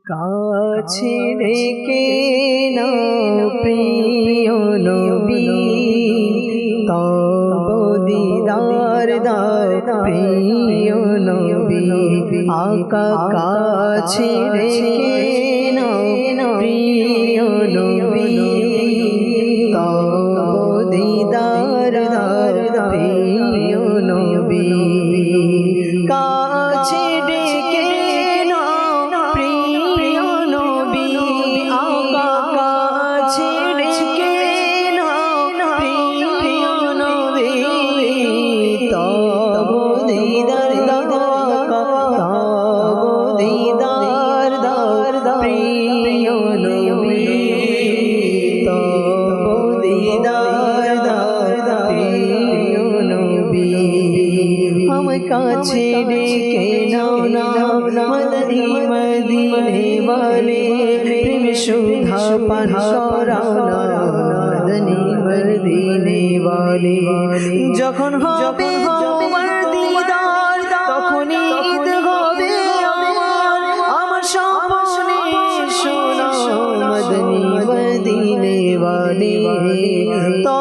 কাছে ডেকে নাও প্রিয় নবী, তব দিদার দাও প্রিয় নবী। আকা কাছে ডেকে নাও প্রিয় নবী, তব দিদার দাও প্রিয় নবী। কাছে ডেকে কাছে ডেকে নাও না মদনী মদিনে वाले, প্রেম সুধা পান করাও না মদনী মদিনে वाले। যখন হবে তোমার দিদার তখনই ঈদ হবে আমার স্বপ্নে শোনো মদনী মদিনে वाले। তো